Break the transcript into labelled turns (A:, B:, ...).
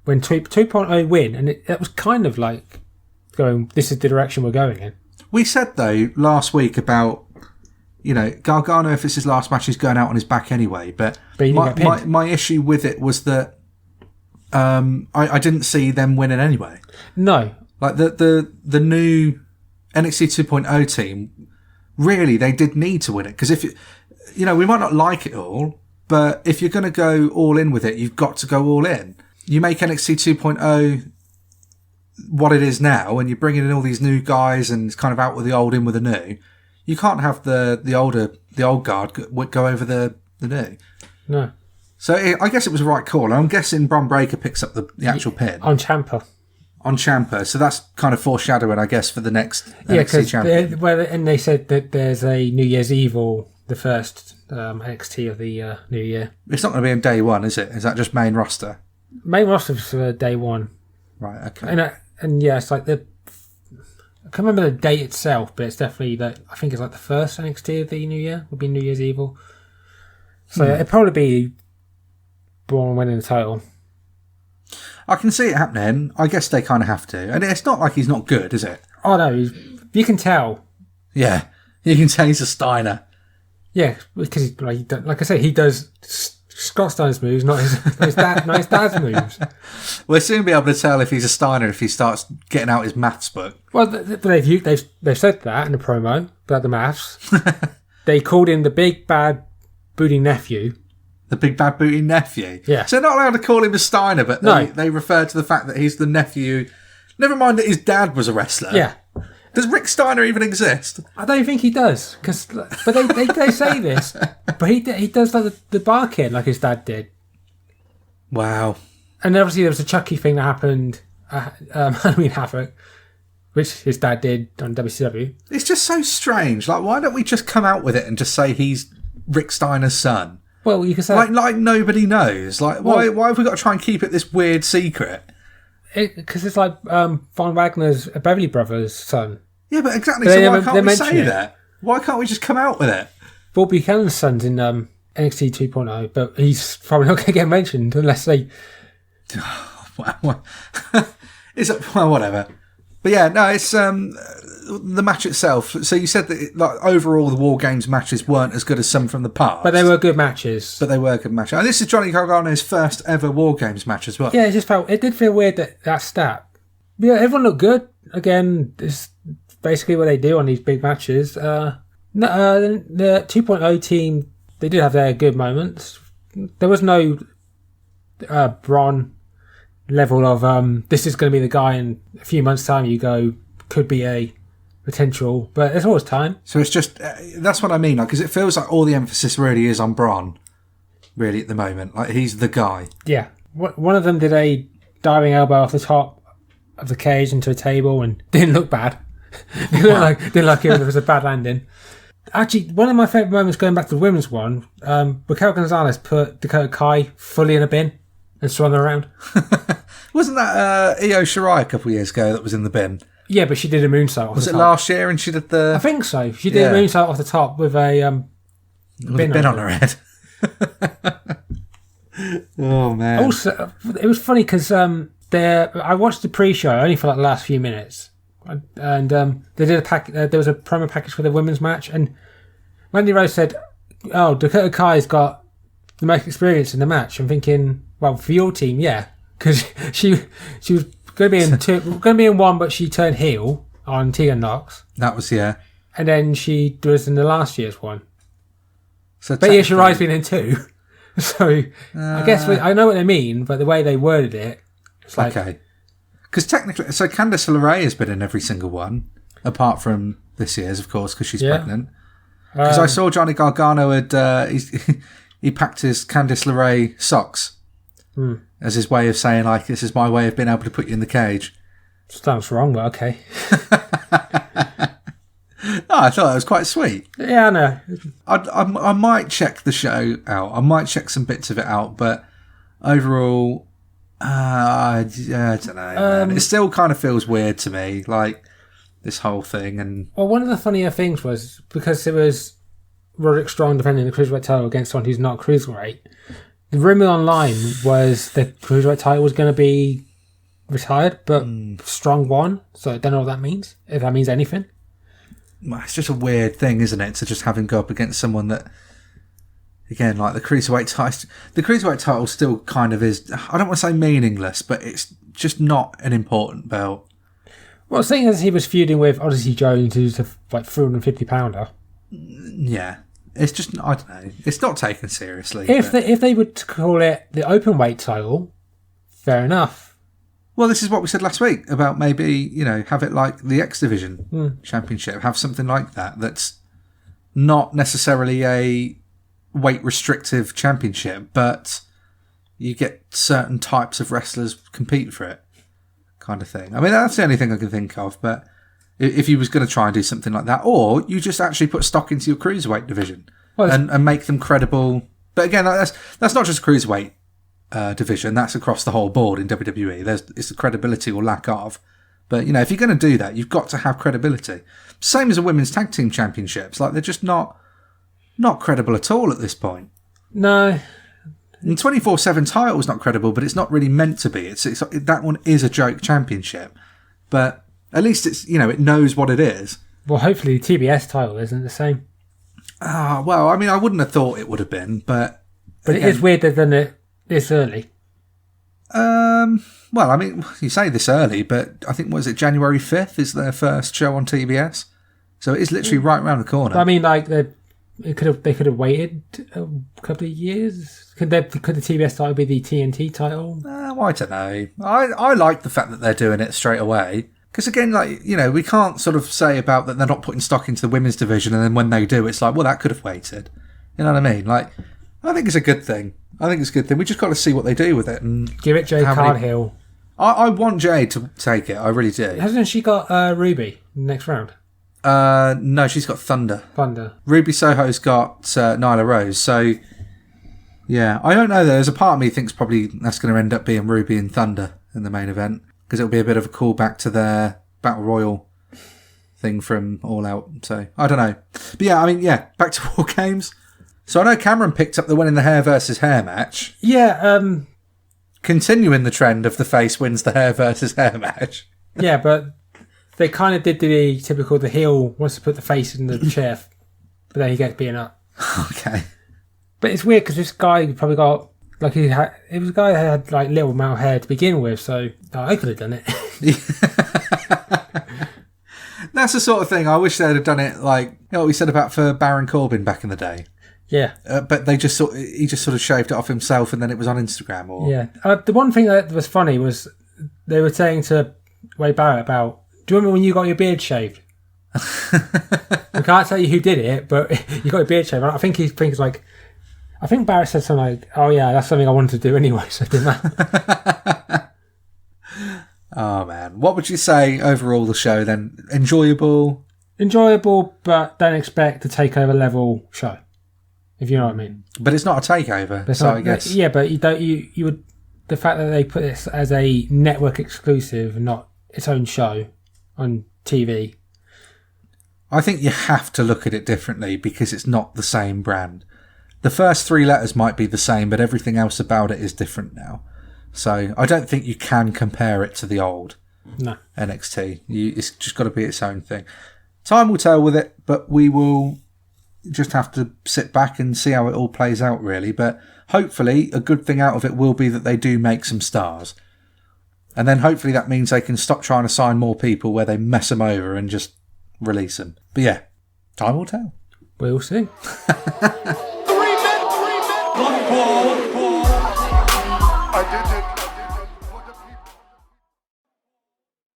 A: when 2.0 win, and it was kind of like going, this is the direction we're going in.
B: We said, though, last week about, Gargano, if it's his last match, he's going out on his back anyway. But my issue with it was that I didn't see them winning anyway.
A: No.
B: Like, the new NXT 2.0 team, really, they did need to win it. Because if, we might not like it all, but if you're going to go all in with it, you've got to go all in. You make NXT 2.0 what it is now, and you're bringing in all these new guys and it's kind of out with the old, in with the new. You can't have the old guard go over the new.
A: No.
B: So I guess it was the right call. I'm guessing Bron Breakker picks up the actual pin.
A: On Ciampa. So that's kind of foreshadowing, I guess, for the next NXT champion. And they said that there's a New Year's Evil, the first NXT of the new year.
B: It's not going to be on day one, is it? Is that just main roster?
A: Main roster for day one.
B: Right, okay.
A: And yeah, it's like I can't remember the date itself, but it's definitely I think it's like the first NXT of the new year would be New Year's Evil. So it'd probably be Braun winning the title.
B: I can see it happening. I guess they kind of have to. And it's not like he's not good, is it?
A: Oh no, you can tell.
B: Yeah, you can tell he's a Steiner.
A: Yeah, because like I say, he does Scott Steiner's moves, not his dad's moves.
B: We'll soon be able to tell if he's a Steiner if he starts getting out his maths book.
A: Well, they've said that in the promo about the maths. They called him the big bad booty nephew.
B: The big bad booty nephew?
A: Yeah.
B: So they're not allowed to call him a Steiner, but they refer to the fact that he's the nephew. Never mind that his dad was a wrestler.
A: Yeah.
B: Does Rick Steiner even exist?
A: I don't think he does, but they say this. But he does like the barking like his dad did.
B: Wow.
A: And obviously there was a Chucky thing that happened at Halloween Havoc, which his dad did on WCW.
B: It's just so strange. Like, why don't we just come out with it and just say he's Rick Steiner's son?
A: Well, you can say
B: like nobody knows. Like, why have we got to try and keep it this weird secret?
A: Because it's like Von Wagner's Beverly Brothers' son.
B: Yeah, but exactly. So why can't we say that? Why can't we just come out with it?
A: Bob Buchanan's son's in NXT 2.0, but he's probably not going to get mentioned unless they...
B: Is it, well, whatever. But yeah, no, it's the match itself. So you said that overall the War Games matches weren't as good as some from the past.
A: But they were good matches.
B: And this is Johnny Gargano's first ever War Games match as well.
A: Yeah, it did feel weird that stat. Yeah, everyone looked good. Again, it's basically what they do on these big matches. The 2.0 team, they did have their good moments. There was no Braun level of this is going to be the guy in a few months' time you go could be a potential, but there's always time.
B: So it's just that's what I mean, because it feels like all the emphasis really is on Braun, really at the moment. Like he's the guy.
A: Yeah, one of them did a diving elbow off the top of the cage into a table and didn't look bad. didn't like it was a bad landing. Actually, one of my favourite moments going back to the women's one, Raquel Gonzalez put Dakota Kai fully in a bin and swung her around.
B: Wasn't that Io Shirai a couple of years ago that was in the bin?
A: Yeah, but she did a moonsault off the top. Was it
B: last year and she did the...
A: I think so. She did a moonsault off the top with a bin
B: on her head. Oh, man.
A: Also, it was funny because I watched the pre-show only for like the last few minutes. And they did there was a promo package for the women's match, and Mandy Rose said, "Oh, Dakota Kai's got the most experience in the match." I'm thinking, well, for your team, yeah, because she was going to be in one, but she turned heel on Tegan Nox.
B: That was and
A: then she was in the last year's one. So, but Io Shirai's been in two. So I guess I know what they mean, but the way they worded it, it's like
B: okay. Because technically, so Candice LeRae has been in every single one, apart from this year's, of course, because she's pregnant. Because I saw Johnny Gargano had he packed his Candice LeRae socks as his way of saying, like, this is my way of being able to put you in the cage.
A: Sounds wrong, but okay.
B: I thought that was quite sweet.
A: Yeah, I know.
B: I might check the show out. I might check some bits of it out, but overall... I don't know, man. It still kind of feels weird to me, like this whole thing. And
A: well, one of the funnier things was because it was Roderick Strong defending the cruiserweight title against someone who's not cruiserweight. The rumour online was the Cruiserweight title was going to be retired, but Strong won, so I don't know what that means, if that means anything.
B: Well, it's just a weird thing, isn't it, to just have him go up against someone that, again, like the Cruiserweight title still kind of is, I don't want to say meaningless, but it's just not an important belt.
A: Well, seeing as he was feuding with Odyssey Jones, who's a 350-pounder.
B: Yeah. It's just, I don't know. It's not taken seriously.
A: If they would call it the open weight title, fair enough.
B: Well, this is what we said last week about maybe, have it like the X Division Championship. Have something like that that's not necessarily a weight restrictive championship, but you get certain types of wrestlers compete for it, kind of thing. I mean, that's the only thing I can think of, but if you was going to try and do something like that, or you just actually put stock into your cruiserweight division and make them credible. But again, that's not just cruiserweight division. That's across the whole board in WWE. It's the credibility or lack of. But if you're going to do that, you've got to have credibility. Same as the women's tag team championships. Like, they're just not credible at all at this point.
A: No.
B: And 24/7 title is not credible, but it's not really meant to be. It's that one is a joke championship, but at least it's it knows what it is.
A: Well, hopefully the TBS title isn't the same.
B: Well, I mean, I wouldn't have thought it would have been, but
A: again, it is weird they've done it this early.
B: Well, I mean, you say this early, but I think January 5th is their first show on TBS, so it is literally right around the corner.
A: But I mean, like they could have waited a couple of years. Could the TBS title be the TNT title?
B: I don't know. I like the fact that they're doing it straight away. Because again, we can't sort of say about that they're not putting stock into the women's division, and then when they do, it's like, well, that could have waited. You know what I mean? Like, I think it's a good thing. We just got to see what they do with it and
A: give it Jade Cargill.
B: I want Jade to take it. I really do.
A: Hasn't she got Ruby in the next round?
B: No, she's got Thunder. Ruby Soho's got Nyla Rose. So, yeah, I don't know. There's a part of me thinks probably that's going to end up being Ruby and Thunder in the main event. Because it'll be a bit of a callback to their Battle Royal thing from All Out. So, I don't know. But yeah, I mean, back to War Games. So I know Cameron picked up the win in the hair versus hair match.
A: Yeah.
B: Continuing the trend of the face wins the hair versus hair match.
A: Yeah, but they kind of did the typical, the heel wants to put the face in the chair, but then he gets beaten up.
B: Okay.
A: But it's weird because this guy probably got... it was a guy that had little amount of hair to begin with, so I could have done it.
B: That's the sort of thing I wish they'd have done it what we said about for Baron Corbin back in the day.
A: Yeah.
B: But he just sort of shaved it off himself and then it was on Instagram.
A: Yeah. The one thing that was funny was they were saying to Wade Barrett about, do you remember when you got your beard shaved? I can't tell you who did it, but you got your beard shaved. I think I think Barrett said something like, oh yeah, that's something I wanted to do anyway, so I did that.
B: Oh man. What would you say overall the show then? Enjoyable?
A: Enjoyable, but don't expect a takeover level show. If you know what I mean.
B: But it's not a takeover, I guess.
A: Yeah, but you would... The fact that they put this as a network exclusive, not its own show on TV.
B: I think you have to look at it differently because it's not the same brand. The first 3 letters might be the same, but everything else about it is different now. So I don't think you can compare it to the old NXT. It's just got to be its own thing. Time will tell with it, but we will just have to sit back and see how it all plays out, really. But hopefully a good thing out of it will be that they do make some stars. And then hopefully that means they can stop trying to sign more people where they mess them over and just release them. But yeah, time will tell.
A: We'll see.
C: One ball. I did it.